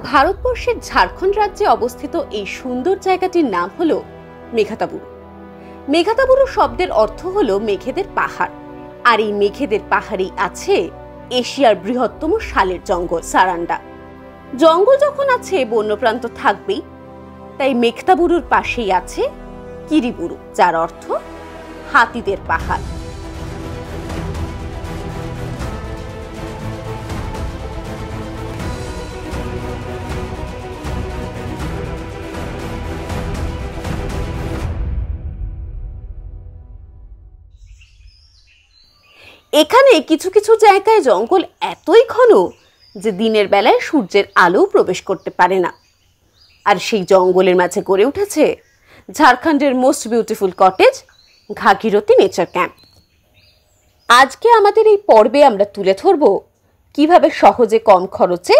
ভারতবর্ষের ঝাড়খণ্ড রাজ্যে অবস্থিত এই সুন্দর জায়গাটির নাম হলো মেঘাতাবুরু। মেঘাতাবুরু শব্দের অর্থ হলো মেঘেদের পাহাড়, আর এই মেঘেদের পাহাড়েই আছে এশিয়ার বৃহত্তম শালের জঙ্গল সারান্ডা। জঙ্গল যখন আছে বন্যপ্রান্ত থাকবেই, তাই মেঘতাবুরুর পাশেই আছে কিরিবুরু, যার অর্থ হাতিদের পাহাড়। এখানে কিছু কিছু জায়গায় জঙ্গল এতই ঘন যে দিনের বেলায় সূর্যের আলো প্রবেশ করতে পারে না। আর সেই জঙ্গলের মাঝে গড়ে উঠেছে ঝাড়খণ্ডের most beautiful cottage Ghagirathi nature camp. আজকে আমাদের এই পর্বে আমরা তুলে ধরব কিভাবে সহজে কম খরচে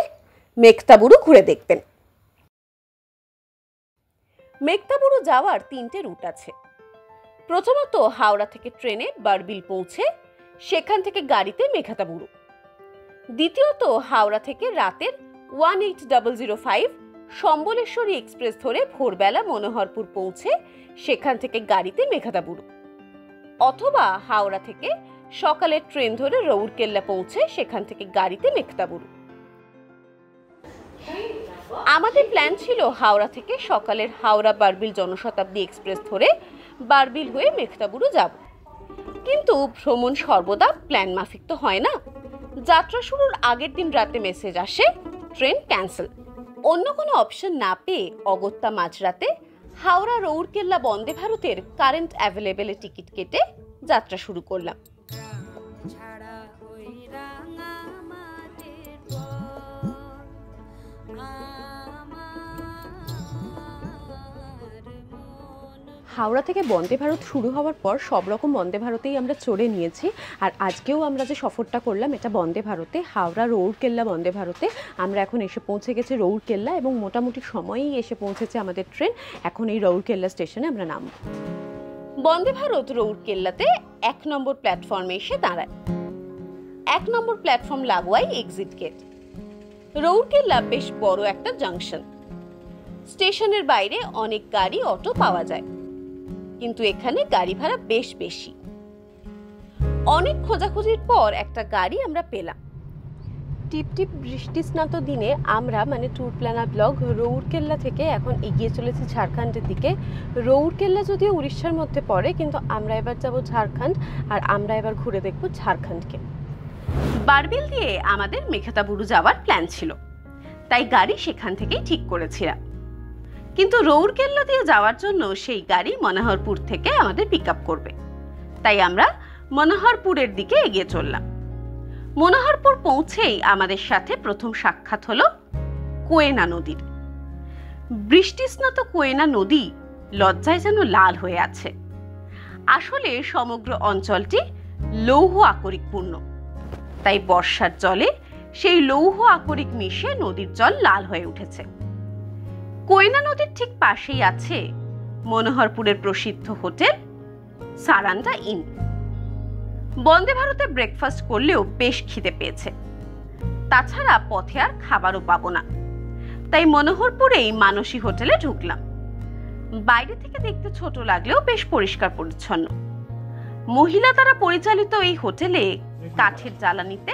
মেঘতাবুরু ঘুরে দেখবেন। মেঘতাবুরু যাওয়ার 3টে রুট আছে। প্রথমত হাওড়া থেকে ট্রেনে বারবিল পৌঁছে সেখান থেকে গাড়িতে মেঘতাবুরু। দ্বিতীয়ত হাওড়া থেকে রাতের 18005 সম্বলেশ্বরী এক্সপ্রেস ধরে ভোরবেলা মনোহরপুর পৌঁছে সেখান থেকে গাড়িতে মেঘতাবুরু, অথবা হাওড়া থেকে সকালের ট্রেন ধরে রৌরকেল্লা পৌঁছে সেখান থেকে গাড়িতে মেঘতাবুরু। আমাদের প্ল্যান ছিল হাওড়া থেকে সকালের হাওড়া বারবিল জনশতাব্দী এক্সপ্রেস ধরে বারবিল হয়ে মেঘতাবুরু যাব, কিন্তু ভ্রমণ সর্বদা প্ল্যান মাফিক তো হয় না। যাত্রা শুরুর আগের দিন রাতে মেসেজ আসে ট্রেন ক্যান্সেল। অন্য কোনো অপশন না পেয়ে অগত্যা মাঝরাতে হাওড়া রৌরকেল্লা বন্দে ভারতের কারেন্ট অ্যাভেলেবেল টিকিট কেটে যাত্রা শুরু করলাম। হাওড়া থেকে বন্দে ভারত শুরু হওয়ার পর সব রকম বন্দে ভারতেই আমরা চড়ে নিয়েছি, আর আজকেও আমরা যে সফরটা করলাম এটা বন্দে ভারতে, হাওড়া রৌরকেল্লা বন্দে ভারতে। আমরা এখন এসে পৌঁছে গেছি রৌরকেল্লা এবং মোটামুটি সময়েই এসে পৌঁছেছে আমাদের ট্রেন। এখন এই রৌরকেল্লা স্টেশনে আমরা নামব। বন্দে ভারত রৌরকেল্লাতে 1 নম্বর প্ল্যাটফর্মে এসে দাঁড়ায়। 1 নম্বর প্ল্যাটফর্ম লাগোয়াই এক্সিট গেট। রৌরকেল্লা বেশ বড় একটা জাংশন। স্টেশনের বাইরে অনেক গাড়ি অটো পাওয়া যায়, কিন্তু এখানে গাড়ি ভাড়া বেশ বেশি। অনেক খোঁজাখুঁজির পর একটা গাড়ি আমরা পেলাম। টিপটিপ বৃষ্টি স্নাত দিনে আমরা ট্যুর প্ল্যানার ব্লগ রৌরকেল্লা থেকে এখন এগিয়ে চলেছি ঝাড়খণ্ডের দিকে। রৌরকেল্লা যদিও উড়িষ্যার মধ্যে পড়ে, কিন্তু আমরা এবার যাব ঝাড়খণ্ড, আর আমরা এবার ঘুরে দেখব ঝাড়খণ্ডকে। বারবিল দিয়ে আমাদের মেঘতাবুরু যাওয়ার প্ল্যান ছিল, তাই গাড়ি সেখান থেকেই ঠিক করেছিলাম। কিন্তু রৌরকেল্লা দিয়ে যাওয়ার জন্য সেই গাড়ি মনোহরপুর থেকে আমাদের পিক আপ করবে, তাই আমরা মনোহরপুরের দিকে এগিয়ে চললাম। মনোহরপুর পৌঁছেই আমাদের সাথে প্রথম সাক্ষাৎ হলো কোয়েনা নদীর। বৃষ্টিস্নাত কোয়েনা নদী লজ্জায় যেন লাল হয়ে আছে। আসলে সমগ্র অঞ্চলটি লৌহ আকরিকপূর্ণ, তাই বর্ষার জলে সেই লৌহ আকরিক মিশে নদীর জল লাল হয়ে উঠেছে। কোয়েনা নদীর ঠিক পাশেই আছে মনোহরপুরের প্রসিদ্ধ হোটেল সারান্ডা ইন। বন্দে ভারতে ব্রেকফাস্ট করলেও বেশ খিদে পেয়েছে, তাছাড়া পথে আর খাবারও পাবো না, তাই মনোহরপুরেই মানসী হোটেলে ঢুকলাম। বাইরে থেকে দেখতে ছোট লাগলেও বেশ পরিষ্কার পরিচ্ছন্ন। মহিলা দ্বারা পরিচালিত এই হোটেলে কাঠের জ্বালানিতে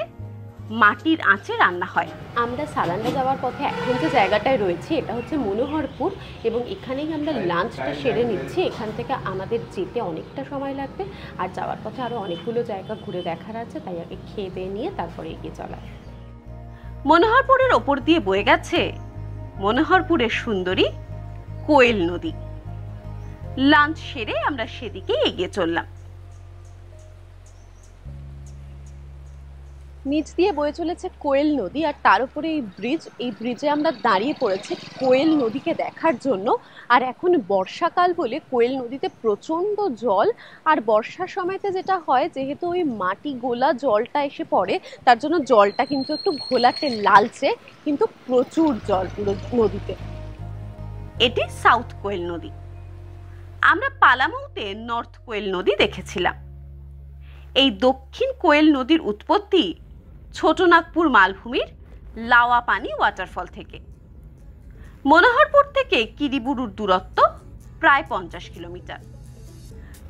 মাটির আঁচে রান্না হয়। আমরা সারান্ডা যাওয়ার পথে এখন যে জায়গাটায় রয়েছি এটা হচ্ছে মনোহরপুর, এবং এখানেই আমরা লাঞ্চটা সেরে নিচ্ছি। এখান থেকে আমাদের যেতে অনেকটা সময় লাগবে, আর যাওয়ার পথে আরও অনেকগুলো জায়গা ঘুরে দেখার আছে, তাই আগে খেয়ে দিয়ে নিয়ে তারপরে এগিয়ে চলা। মনোহরপুরের ওপর দিয়ে বয়ে গেছে মনোহরপুরের সুন্দরী কোয়েল নদী। লাঞ্চ সেরে আমরা সেদিকে এগিয়ে চললাম। নিচ দিয়ে বয়ে চলেছে কোয়েল নদী, আর তার উপরে এই ব্রিজে আমরা দাঁড়িয়ে পড়েছি কোয়েল নদীকে দেখার জন্য। আর এখন বর্ষাকাল বলে কোয়েল নদীতে প্রচণ্ড জল, আর বর্ষার সময়তে যেটা হয়, যেহেতু ওই মাটি গোলা জলটা এসে পড়ে, তার জন্য জলটা কিন্তু একটু ঘোলাটে লালচে, কিন্তু প্রচুর জল পুরো নদীতে। এটি সাউথ কোয়েল নদী। আমরা পালামৌতে নর্থ কোয়েল নদী দেখেছিলাম। এই দক্ষিণ কোয়েল নদীর উৎপত্তি ছোটনাগপুর মালভূমির লাওয়া পানি ওয়াটারফল থেকে। মনোহরপুর থেকে কিরিবুরুর দূরত্ব প্রায় 50 কিলোমিটার।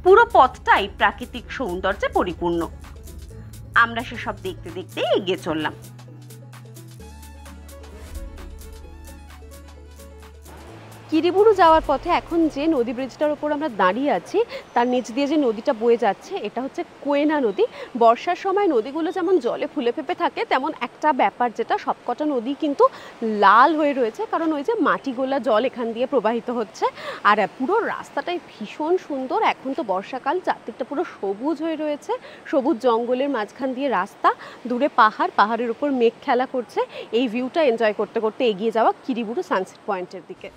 পুরো পথটাই প্রাকৃতিক সৌন্দর্যে পরিপূর্ণ। আমরা সেসব দেখতে দেখতে এগিয়ে চললাম। কিরিবুরু যাওয়ার পথে এখন যে নদী ব্রিজটার উপর আমরা দাঁড়িয়ে আছি তার নিচ দিয়ে যে নদীটা বয়ে যাচ্ছে এটা হচ্ছে কোয়েনা নদী। বর্ষার সময় নদীগুলো যেমন জলে ফুলে ফেঁপে থাকে তেমন একটা ব্যাপার যেটা সবকটা নদী কিন্তু লাল হয়ে রয়েছে, কারণ ওই যে মাটিগোলা জল এখান দিয়ে প্রবাহিত হচ্ছে। আর পুরো রাস্তাটাই ভীষণ সুন্দর। এখন তো বর্ষাকাল, চারদিকটা পুরো সবুজ হয়ে রয়েছে, সবুজ জঙ্গলের মাঝখান দিয়ে রাস্তা, দূরে পাহাড়, পাহাড়ের উপর মেঘ খেলা করছে। এই ভিউটা এনজয় করতে করতে এগিয়ে যাওয়া কিরিবুরু সানসেট পয়েন্টের দিকে।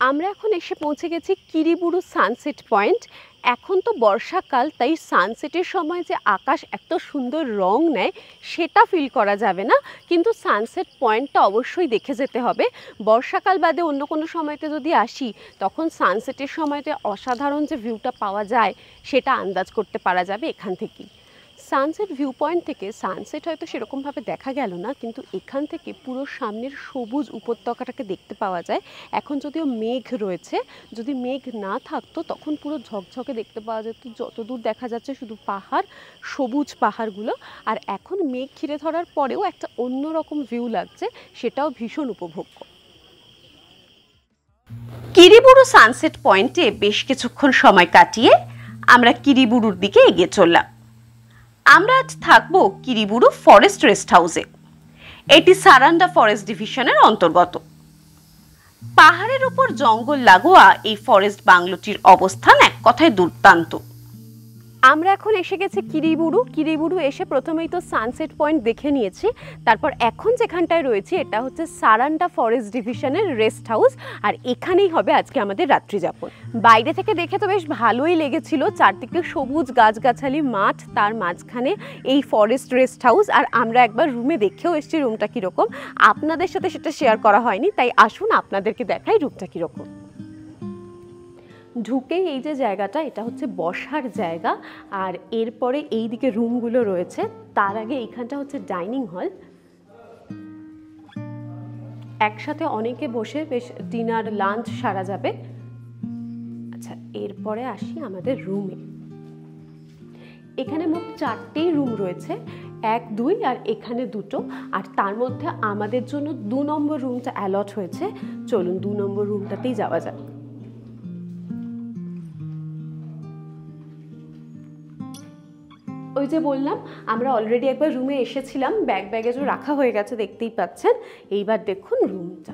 আমরা এখন এসে পৌঁছে গেছি কিরিবুরু সানসেট পয়েন্ট। এখন তো বর্ষাকাল, তাই সানসেটের সময় যে আকাশ এত সুন্দর রং নেয় সেটা ফিল করা যাবে না, কিন্তু সানসেট পয়েন্টটা অবশ্যই দেখে যেতে হবে। বর্ষাকাল বাদে অন্য কোনো সময়তে যদি আসি তখন সানসেটের সময়তে অসাধারণ যে ভিউটা পাওয়া যায় সেটা আন্দাজ করতে পারা যাবে এখান থেকেই। সানসেট ভিউ পয়েন্ট থেকে সানসেট হয়তো সেরকমভাবে দেখা গেল না, কিন্তু এখান থেকে পুরো সামনের সবুজ উপত্যকাটাকে দেখতে পাওয়া যায়। এখন যদিও মেঘ রয়েছে, যদি মেঘ না থাকতো তখন পুরো ঝকঝকে দেখতে পাওয়া যেত, যতদূর দেখা যাচ্ছে শুধু পাহাড়, সবুজ পাহাড়গুলো। আর এখন মেঘ ঘিরে ধরার পরেও একটা অন্যরকম ভিউ লাগছে, সেটাও ভীষণ উপভোগ্য। কিরিবুরু সানসেট পয়েন্টে বেশ কিছুক্ষণ সময় কাটিয়ে আমরা কিরিবুরুর দিকে এগিয়ে চললাম। আমরা আজ থাকবো কিরিবুরু ফরেস্ট রেস্ট হাউসে। এটি সারান্ডা ফরেস্ট ডিভিশনের অন্তর্গত। পাহাড়ের উপর জঙ্গল লাগোয়া এই ফরেস্ট বাংলোটির অবস্থান এক কথায় দুর্দান্ত। আমরা এখন এসে গেছি কিরিবুরু। কিরিবুরু এসে প্রথমেই তো সানসেট পয়েন্ট দেখে নিয়েছি, তারপর এখন যেখানটায় রয়েছে এটা হচ্ছে সারান্ডা ফরেস্ট ডিভিশনের রেস্ট হাউস, আর এখানেই হবে আজকে আমাদের রাত্রি যাপন। বাইরে থেকে দেখে তো বেশ ভালোই লেগেছিল, চারদিকে সবুজ গাছগাছালি মাঠ, তার মাঝখানে এই ফরেস্ট রেস্ট হাউস। আর আমরা একবার রুমে দেখেও এসেছি রুমটা কীরকম, আপনাদের সাথে সেটা শেয়ার করা হয়নি, তাই আসুন আপনাদেরকে দেখাই রুমটা কীরকম। ঢুকেই এই যে জায়গাটা, এটা হচ্ছে বসার জায়গা, আর এরপরে এই দিকে রুমগুলো রয়েছে। তার আগে এইখানটা হচ্ছে ডাইনিং হল, একসাথে অনেকে বসে বেশ ডিনার লাঞ্চ সারা যাবে। আচ্ছা, এরপরে আসি আমাদের রুমে। এখানে মোট 4টি রুম রয়েছে, 1, 2 আর এখানে 2টো, আর তার মধ্যে আমাদের জন্য 2 নম্বর রুমটা অ্যালট হয়েছে। চলুন 2 নম্বর রুমটাতেই যাওয়া যাক। ওই যে বললাম আমরা অলরেডি একবার রুমে এসেছিলাম, ব্যাগেজও রাখা হয়ে গেছে দেখতেই পাচ্ছেন। এইবার দেখুন রুমটা।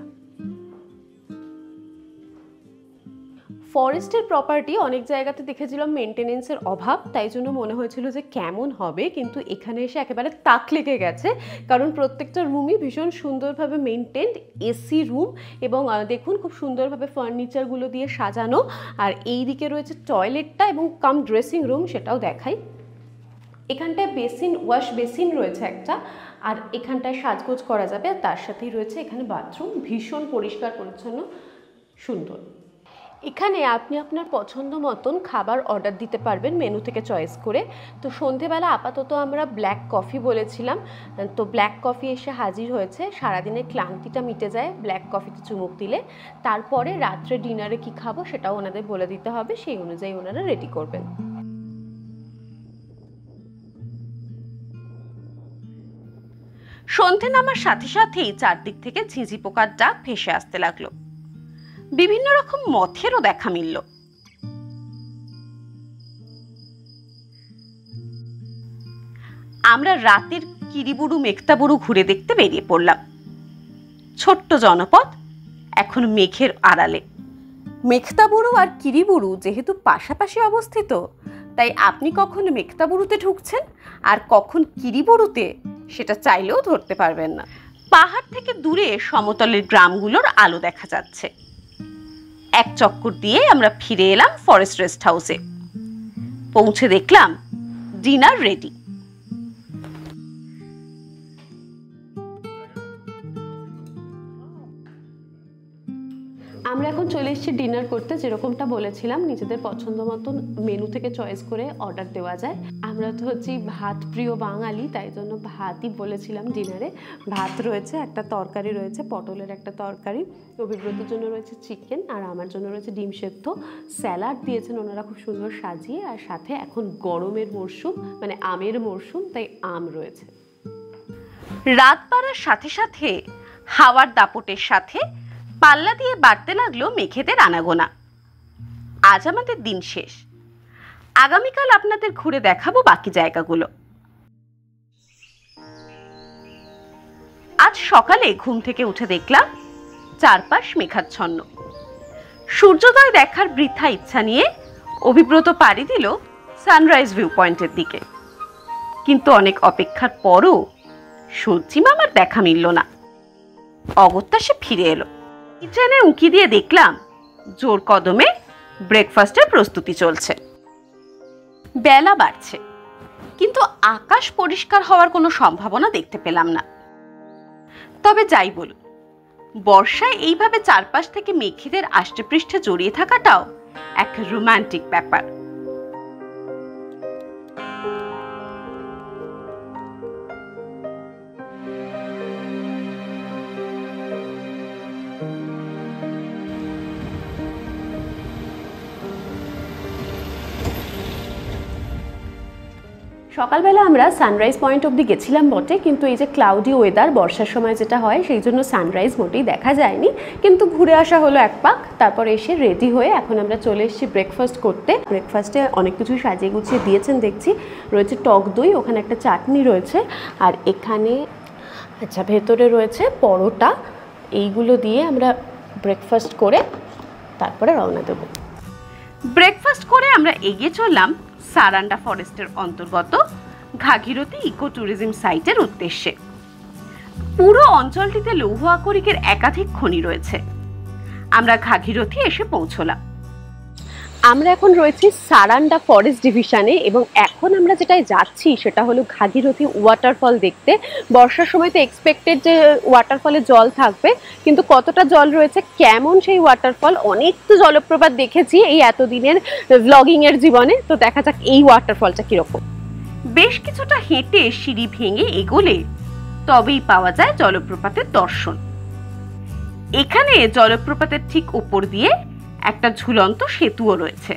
ফরেস্টের প্রপার্টি অনেক জায়গাতে দেখেছিলাম মেনটেনেন্সের অভাব, তাই জন্য মনে হয়েছিল যে কেমন হবে, কিন্তু এখানে এসে একেবারে তাক লেগে গেছে, কারণ প্রত্যেকটা রুমই ভীষণ সুন্দরভাবে মেনটেন্ড, এসি রুম, এবং দেখুন খুব সুন্দরভাবে ফার্নিচারগুলো দিয়ে সাজানো। আর এই দিকে রয়েছে টয়লেটটা এবং কাম ড্রেসিং রুম, সেটাও দেখাই। এখানটায় বেসিন, ওয়াশ বেসিন রয়েছে একটা, আর এখানটায় সাজগোজ করা যাবে, আর তার সাথেই রয়েছে এখানে বাথরুম, ভীষণ পরিষ্কার পরিচ্ছন্ন, সুন্দর। এখানে আপনি আপনার পছন্দ মতন খাবার অর্ডার দিতে পারবেন মেনু থেকে চয়েস করে। তো সন্ধেবেলা আপাতত আমরা ব্ল্যাক কফি বলেছিলাম, তো ব্ল্যাক কফি এসে হাজির হয়েছে। সারাদিনের ক্লান্তিটা মিটে যায় ব্ল্যাক কফিতে চুমুক দিলে। তারপরে রাত্রে ডিনারে কি খাবো সেটাও ওনাদের বলে দিতে হবে, সেই অনুযায়ী ওনারা রেডি করবেন। সন্ধে নামার সাথে সাথেই চারদিক থেকে ঝিঁঝি পোকার ডাক ভেসে আসতে লাগলো, বিভিন্ন রকম মথেরও দেখা মিলল। আমরা রাতের কিরিবুরু মেঘতাবুরু ঘুরে দেখতে বেরিয়ে পড়লাম। ছোট্ট জনপদ এখন মেঘের আড়ালে। মেঘতাবুরু আর কিরিবুরু যেহেতু পাশাপাশি অবস্থিত, তাই আপনি কখন মেকতাবুরুতে ঢুকছেন আর কখন কিরিবুরুতে সেটা চাইলেও ধরতে পারবেন না। পাহাড় থেকে দূরে সমতলের গ্রামগুলোর আলো দেখা যাচ্ছে। এক চক্কর দিয়ে আমরা ফিরে এলাম ফরেস্ট রেস্ট হাউসে। পৌঁছে দেখলাম ডিনার রেডি। আমরা এখন চলে এসেছি ডিনার করতে। যেরকমটা বলেছিলাম, নিজেদের পছন্দ মতন মেনু থেকে চয়েস করে অর্ডার দেওয়া যায়। আমরা তো হচ্ছি ভাত প্রিয় বাঙালি, তাই জন্য ভাতই বলেছিলাম ডিনারে। ভাত রয়েছে, একটা তরকারি রয়েছে, পটলের একটা তরকারি, অভিব্রতের জন্য রয়েছে চিকেন, আর আমার জন্য রয়েছে ডিম সেদ্ধ। স্যালাড দিয়েছেন ওনারা খুব সুন্দর সাজিয়ে, আর সাথে এখন গরমের মরশুম, মানে আমের মরশুম, তাই আম রয়েছে। রাত বাড়ার সাথে সাথে হাওয়ার দাপটের সাথে পাল্লা দিয়ে বাড়তে লাগলো মেঘেদের আনাগোনা। আজ আমাদের দিন শেষ। আগামীকাল আপনাদের ঘুরে দেখাবো বাকি জায়গাগুলো। আজ সকালে ঘুম থেকে উঠে দেখলাম চারপাশ মেঘাচ্ছন্ন। সূর্যোদয় দেখার বৃথা ইচ্ছা নিয়ে অভিব্রত পাড়ি দিল সানরাইজ ভিউ পয়েন্টের দিকে। কিন্তু অনেক অপেক্ষার পরও সূর্যি মামার দেখা মিলল না। অগত্যা সে ফিরে এলো। কিচেনে উঁকি দিয়ে দেখলাম জোর কদমে ব্রেকফাস্টের প্রস্তুতি চলছে। বেলা বাড়ছে, কিন্তু আকাশ পরিষ্কার হওয়ার কোনো সম্ভাবনা দেখতে পেলাম না। তবে যাই বলুন, বর্ষায় এইভাবে চারপাশ থেকে মেঘেদের আষ্টেপৃষ্ঠে জড়িয়ে থাকাটাও এক রোমান্টিক ব্যাপার। সকালবেলা আমরা সানরাইজ পয়েন্ট অবধি গেছিলাম বটে, কিন্তু এই যে ক্লাউডি ওয়েদার, বর্ষার সময় যেটা হয়, সেই জন্য সানরাইজ মোটেই দেখা যায়নি। কিন্তু ঘুরে আসা হলো এক পাক। তারপর এসে রেডি হয়ে এখন আমরা চলে এসেছি ব্রেকফাস্ট করতে। ব্রেকফাস্টে অনেক কিছু সাজিয়ে গুছিয়ে দিয়েছেন দেখছি। রয়েছে টক দই, ওখানে একটা চাটনি রয়েছে, আর এখানে আচ্ছা ভেতরে রয়েছে পরোটা। এইগুলো দিয়ে আমরা ব্রেকফাস্ট করে তারপরে রওনা দেব। ব্রেকফাস্ট করে আমরা এগিয়ে চললাম সারান্ডা ফরেস্টের অন্তর্গত ঘাগিরথী ইকো ট্যুরিজম সাইটের উদ্দেশ্যে। পুরো অঞ্চলটিতে লৌহ আকরিকের একাধিক খনি রয়েছে। আমরা ঘাগিরথী এসে পৌঁছলাম। আমরা এখন রয়েছি সারান্ডা ফরেস্ট ডিভিশনে, এবং এখন আমরা যেটায় যাচ্ছি সেটা হলো ঘাগিরথী ওয়াটারফল দেখতে। বর্ষার সময় তো এক্সপেক্টেড যে ওয়াটারফলে জল থাকবে, কিন্তু কতটা জল রয়েছে, কেমন সেই ওয়াটারফল, অনেক তো জলপ্রপাত দেখেছি এই এতদিনের ব্লগিং এর জীবনে, তো দেখা যাক এই ওয়াটারফলটা কিরকম। বেশ কিছুটা হেঁটে সিঁড়ি ভেঙে এগোলে তবেই পাওয়া যায় জলপ্রপাতের দর্শন। এখানে জলপ্রপাতের ঠিক উপর দিয়ে একটা ঝুলন্ত সেতুও রয়েছে।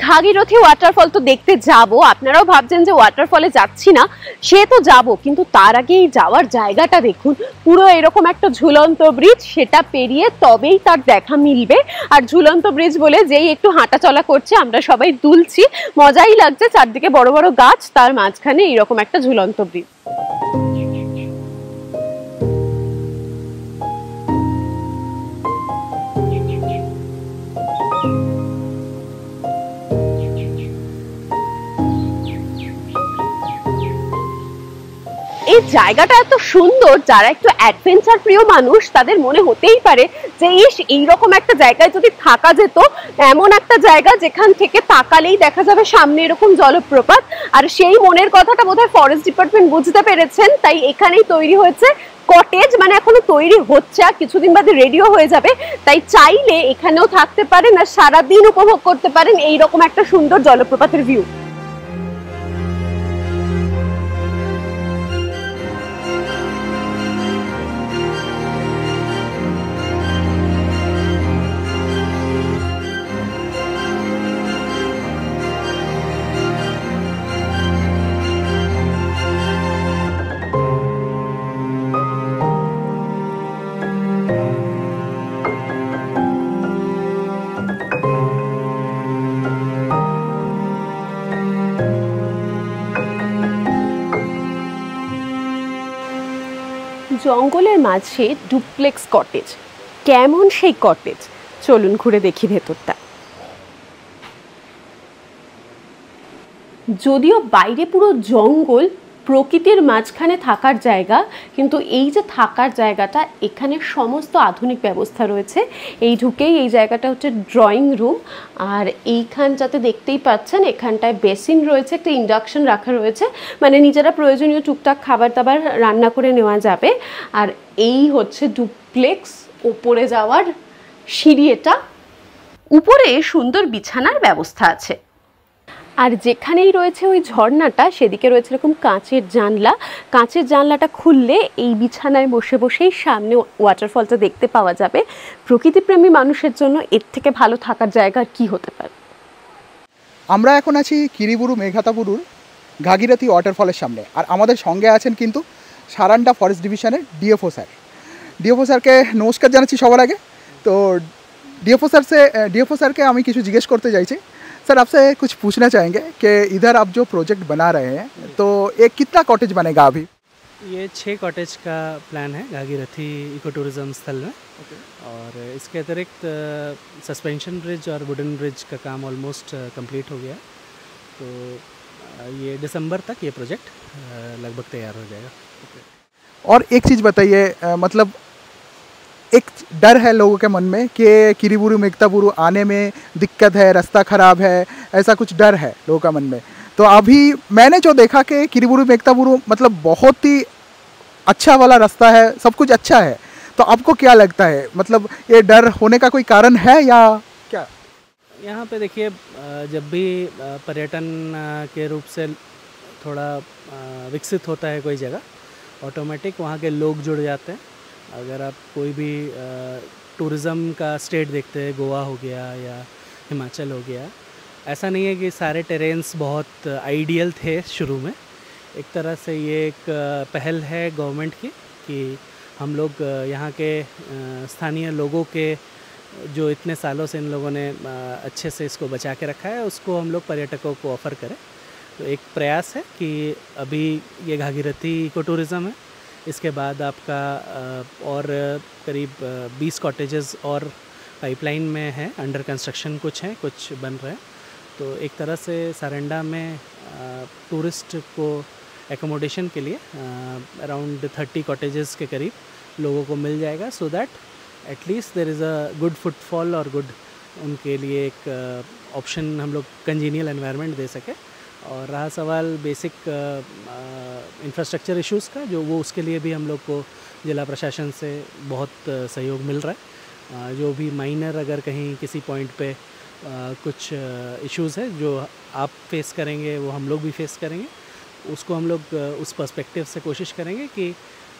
ঘাগিরথী ওয়াটারফল তো দেখতে যাব, আপনারাও ভাবছেন যে ওয়াটারফলে যাচ্ছি না, সে তো যাব, কিন্তু তার আগে এই যাওয়ার জায়গাটা দেখুন। পুরো এরকম একটা ঝুলন্ত ব্রিজ, সেটা পেরিয়ে তবেই তার দেখা মিলবে। আর ঝুলন্ত ব্রিজ বলে যেই একটু হাঁটা চলা করছে, আমরা সবাই দুলছি, মজাই লাগছে। চারদিকে বড় বড় গাছ, তার মাঝখানে এইরকম একটা ঝুলন্ত ব্রিজ। এই জায়গাটা এত সুন্দর, যারা একটু অ্যাডভেঞ্চার প্রিয় মানুষ তাদের মনে হতেই পারে যে এইরকম একটা জায়গায় যদি থাকা যেত, এমন একটা জায়গা যেখান থেকে তাকালেই দেখা যাবে সামনে এরকম জলপ্রপাত। আর সেই মনের কথাটা বোধহয় ফরেস্ট ডিপার্টমেন্ট বুঝতে পেরেছেন, তাই এখানেই তৈরি হয়েছে কটেজ, মানে এখনো তৈরি হচ্ছে, আর কিছুদিন বাদে রেডিও হয়ে যাবে। তাই চাইলে এখানেও থাকতে পারেন আর সারাদিন উপভোগ করতে পারেন এইরকম একটা সুন্দর জলপ্রপাতের ভিউ। জঙ্গলের মাঝে ডুপ্লেক্স কটেজ, কেমন সেই কটেজ, চলুন ঘুরে দেখি ভেতরটা। যদিও বাইরে পুরো জঙ্গল, প্রকৃতির মাঝখানে থাকার জায়গা, কিন্তু এই যে থাকার জায়গাটা, এখানে সমস্ত আধুনিক ব্যবস্থা রয়েছে। এই ঢুকেই এই জায়গাটা হচ্ছে ড্রয়িং রুম, আর এইখানটাতে দেখতেই পাচ্ছেন এখানটায় বেসিন রয়েছে, একটা ইন্ডাকশন রাখা রয়েছে, মানে নিজেরা প্রয়োজনীয় টুকটাক খাবার দাবার রান্না করে নেওয়া যাবে। আর এই হচ্ছে ডুপ্লেক্স, ওপরে যাওয়ার সিঁড়ি। এটা উপরে সুন্দর বিছানার ব্যবস্থা আছে, আর যেখানেই রয়েছে ওই ঝর্ণাটা সেদিকে রয়েছে এরকম কাঁচের জানলা। কাঁচের জানলাটা খুললে এই বিছানায় বসে বসেই সামনে ওয়াটারফলটা দেখতে পাওয়া যাবে। প্রকৃতিপ্রেমী মানুষের জন্য এর থেকে ভালো থাকার জায়গা আর কি হতে পারে। আমরা এখন আছি কিরিবুরু মেঘাতাবুরুর ঘাগিরাথি ওয়াটারফলের সামনে, আর আমাদের সঙ্গে আছেন কিন্তু সারান্ডা ফরেস্ট ডিভিশনের ডিএফও স্যার। ডিএফও স্যারকে নমস্কার জানাচ্ছি সবার আগে। তো ডিএफओ सर के हमें किसी जिज्ञेस करते जाइए सर, आपसे कुछ पूछना चाहेंगे कि इधर आप जो प्रोजेक्ट बना रहे हैं तो एक कितना कॉटेज बनेगा अभी? ये 6 कॉटेज का प्लान है घागीरथी इको टूरिज़्म स्थल में। और इसके अतिरिक्त सस्पेंशन ब्रिज और वुडन ब्रिज का काम ऑलमोस्ट कंप्लीट हो गया, तो ये दिसंबर तक ये प्रोजेक्ट लगभग तैयार हो जाएगा। और एक चीज़ बताइए, मतलब एक डर है लोगों के मन में कि किरीबुरु मेघताबुरु आने में दिक्कत है, रास्ता ख़राब है, ऐसा कुछ डर है लोगों का मन में। तो अभी मैंने जो देखा कि किरीबुरु मेघताबुरु मतलब बहुत ही अच्छा वाला रास्ता है, सब कुछ अच्छा है। तो आपको क्या लगता है, मतलब ये डर होने का कोई कारण है या क्या? यहाँ पे देखिए, जब भी पर्यटन के रूप से थोड़ा विकसित होता है कोई जगह, ऑटोमेटिक वहाँ के लोग जुड़ जाते हैं। अगर आप कोई भी टूरिज़्म का स्टेट देखते हैं, गोवा हो गया या हिमाचल हो गया, ऐसा नहीं है कि सारे टेरेन्स बहुत आइडियल थे शुरू में। एक तरह से ये एक पहल है गवर्नमेंट की कि हम लोग यहाँ के स्थानीय लोगों के जो इतने सालों से इन लोगों ने अच्छे से इसको बचा के रखा है, उसको हम लोग पर्यटकों को ऑफ़र करें। तो एक प्रयास है कि अभी ये घागीरथी इको टूरिज़्म है, इसके बाद आपका और करीब 20 कॉटेजेस और पाइपलाइन में हैं, अंडर कंस्ट्रक्शन कुछ हैं, कुछ बन रहे हैं। तो एक तरह से सारंडा में टूरिस्ट को एकोमोडेशन के लिए अराउंड 30 कॉटेजेस के करीब लोगों को मिल जाएगा, so that at least there is a good footfall और गुड उनके लिए एक ऑप्शन हम लोग कंजीनियल एनवायरनमेंट दे सके। और रहा सवाल बेसिक इंफ्रास्ट्रक्चर इश्यूज़ का, जो वो उसके लिए भी हम लोग को जिला प्रशासन से बहुत सहयोग मिल रहा है। जो भी माइनर अगर कहीं किसी पॉइंट पे कुछ इश्यूज़ है जो आप फेस करेंगे, वो हम लोग भी फेस करेंगे, उसको हम लोग उस पर्सपेक्टिव से कोशिश करेंगे कि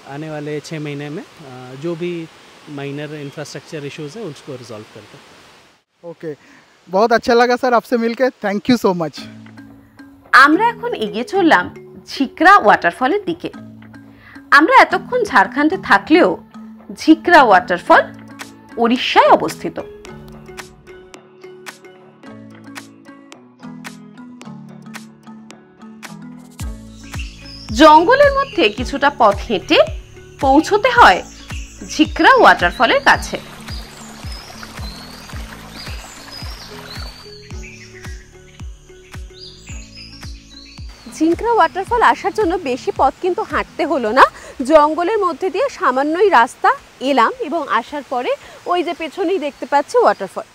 आने वाले 6 महीने में जो भी माइनर इंफ्रास्ट्रक्चर इश्यूज़ है उसको रिजॉल्व करते हैं। ओके, बहुत अच्छा लगा सर आपसे मिलके, थैंक यू सो मच। আমরা এখন এগিয়ে চললাম ঝিকরা ওয়াটারফলের দিকে। আমরা এতক্ষণ ঝাড়খণ্ডে থাকলেও ঝিকরা ওয়াটারফল ওড়িশায় অবস্থিত। জঙ্গলের মধ্যে কিছুটা পথ হেঁটে পৌঁছতে হয় ঝিকরা ওয়াটারফলের কাছে। ঝিকরা ওয়াটারফল আসার জন্য বেশি পথ কিন্তু হাঁটতে হলো না, জঙ্গলের মধ্যে দিয়ে সামান্যই রাস্তা এলাম এবং আসার পরে ওই যে পেছনেই দেখতে পাচ্ছি ওয়াটারফল।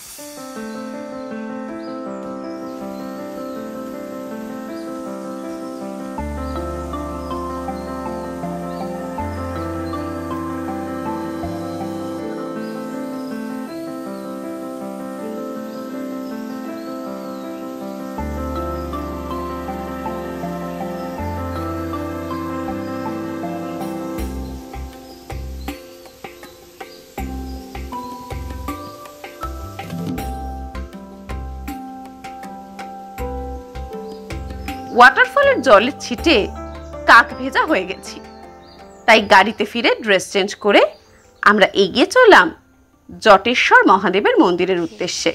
ওয়াটারফলের জলের ছিটে কাক ভেজা হয়ে গেছি, তাই গাড়িতে ফিরে ড্রেস চেঞ্জ করে আমরা এগিয়ে চললাম জটেশ্বর মহাদেবের মন্দিরের উদ্দেশ্যে।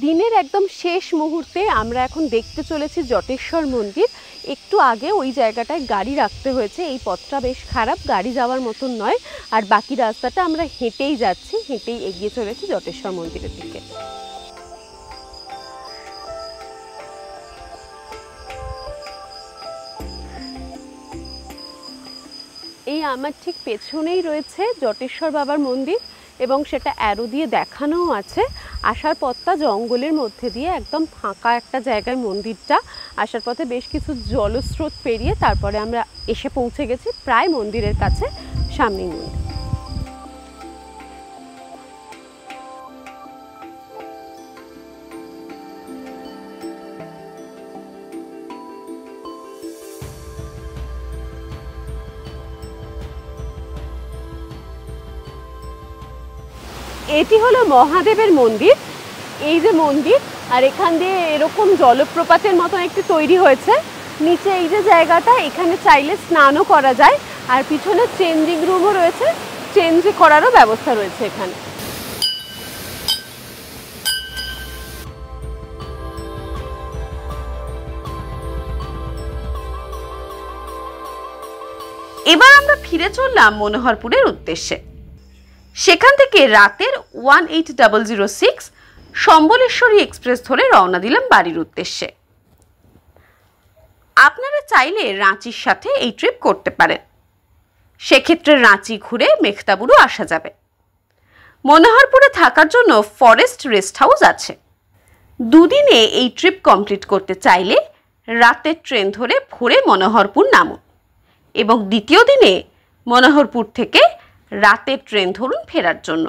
দিনের একদম শেষ মুহূর্তে আমরা এখন দেখতে চলেছি জটেশ্বর মন্দির। একটু আগে ওই জায়গাটায় গাড়ি রাখতে হয়েছে, এই পথটা বেশ খারাপ, গাড়ি যাওয়ার মতন নয়, আর বাকি রাস্তাটা আমরা হেঁটেই যাচ্ছি, হেঁটেই এগিয়ে চলেছি জটেশ্বর মন্দিরের দিকে। এই আমার ঠিক পেছনেই রয়েছে জটেশ্বর বাবার মন্দির এবং সেটা অ্যারো দিয়ে দেখানোও আছে। আসার পথটা জঙ্গলের মধ্যে দিয়ে, একদম ফাঁকা একটা জায়গায় মন্দিরটা। আসার পথে বেশ কিছু জলস্রোত পেরিয়ে তারপরে আমরা এসে পৌঁছে গেছি প্রায় মন্দিরের কাছে, সামনেই মন্দির। এটি হলো মহাদেবের মন্দির। এই যে মন্দির, আর এখান দিয়ে এরকম জলপ্রপাতের মতন একটি তৈরি হয়েছে। নিচে এই যে জায়গাটা, এখানে চাইলে স্নানও করা যায়, আর পিছনে চেঞ্জিং রুমও রয়েছে, চেঞ্জ করারও ব্যবস্থা রয়েছে এখানে। এবার আমরা ফিরে চললাম মনোহরপুরের উদ্দেশ্যে। সেখান থেকে রাতের 18006 সম্বলেশ্বরী এক্সপ্রেস ধরে রওনা দিলাম বাড়ির উদ্দেশ্যে। আপনারা চাইলে রাঁচির সাথে এই ট্রিপ করতে পারেন, সেক্ষেত্রে রাঁচি ঘুরে মেখতাবুরু আসা যাবে। মনোহরপুরে থাকার জন্য ফরেস্ট রেস্ট হাউস আছে। দুদিনে এই ট্রিপ কমপ্লিট করতে চাইলে রাতের ট্রেন ধরে ভোরে মনোহরপুর নামুন এবং দ্বিতীয় দিনে মনোহরপুর থেকে রাতের ট্রেন ধরুন ফেরার জন্য।